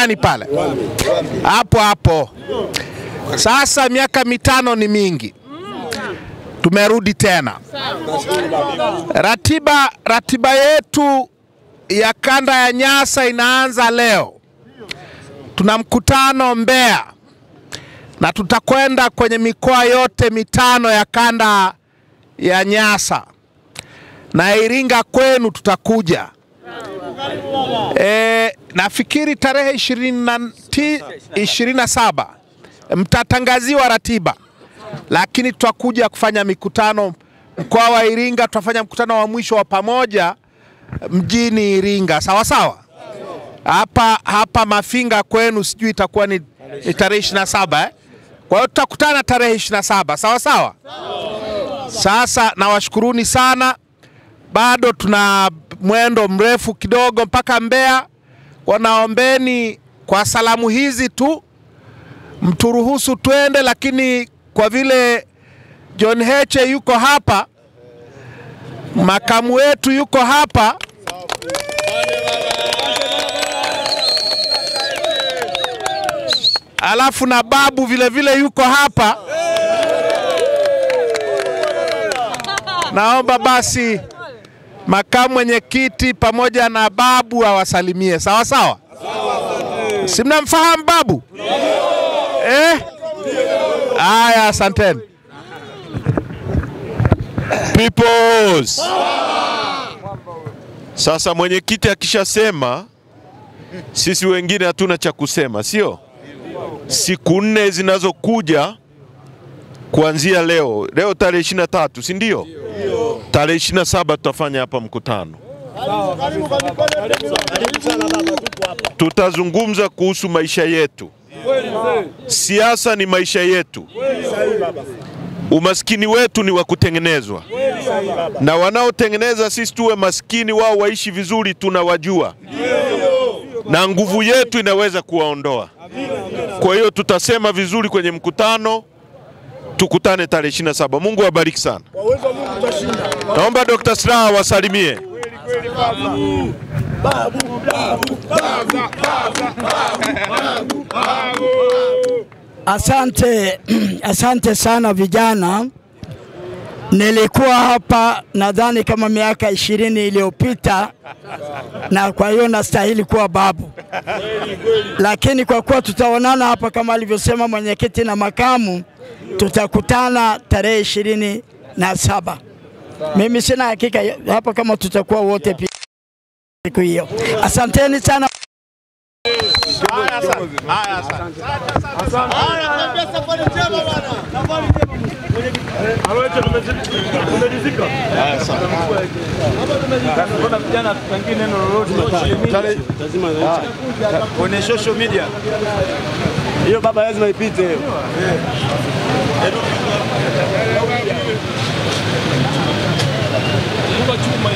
nani pale? Hapo hapo. Sasa miaka 5 ni mingi. Tumerudi tena. Ratiba yetu ya kanda ya Nyasa inaanza leo. Tuna mkutano Mbeya na tutakwenda kwenye mikoa yote 5 ya kanda ya Nyasa. Na Iringa kwenu tutakuja. Nafikiri tarehe 27 mtatangaziwa ratiba. Lakini tutakuja kufanya mikutano mkoa wa Iringa, tutafanya mkutano wa mwisho wa pamoja mjini Iringa. Sawa sawa? Hapa Mafinga kwenu sijui itakuwa ni tarehe 27 Kwa hiyo tutakutana tarehe 27. Sawa sawa? Sasa nawashukuruni sana. Bado tuna mwendo mrefu kidogo mpaka Mbeya. Wanaombeni kwa salamu hizi tu mturuhusu twende, lakini kwa vile John Heche yuko hapa, makamu wetu yuko hapa, alafu na babu vile yuko hapa, naomba basi makamu mwenyekiti pamoja na babu awasalimie. Sawa sawa? Si mnamfahamu babu? Aya, asanteni. Peoples. Sasa mwenyekiti akishasema, sisi wengine hatuna cha kusema, sio? Siku 4 zinazokuja kuanzia leo tarehe 23, si ndio? Tarehe 27 tutafanya hapa mkutano. Tutazungumza kuhusu maisha yetu. Siasa ni maisha yetu. Umaskini wetu ni wa kutengenezwa. Na wanaotengeneza sisi tuwe maskini wao waishi vizuri tunawajua. Na nguvu yetu inaweza kuwaondoa. Kwa hiyo tutasema vizuri kwenye mkutano. Tukutane tarehe 27. Mungu awabariki sana. Naomba Dr. Slaa wasalimie. Asante sana vijana. Nilikuwa hapa nadhani kama miaka 20 iliyopita, na kwa hiyo nastahili kuwa babu. Lakini kwa kuwa tutaonana hapa kama alivyosema mwenyekiti na makamu, tutakutana tarehe 27. Mimi sina hakika hapa kama tutakuwa wote pia siku hiyo. Asanteni sana. Kwenye social media hiyo baba lazima ipite hiyo. Chuma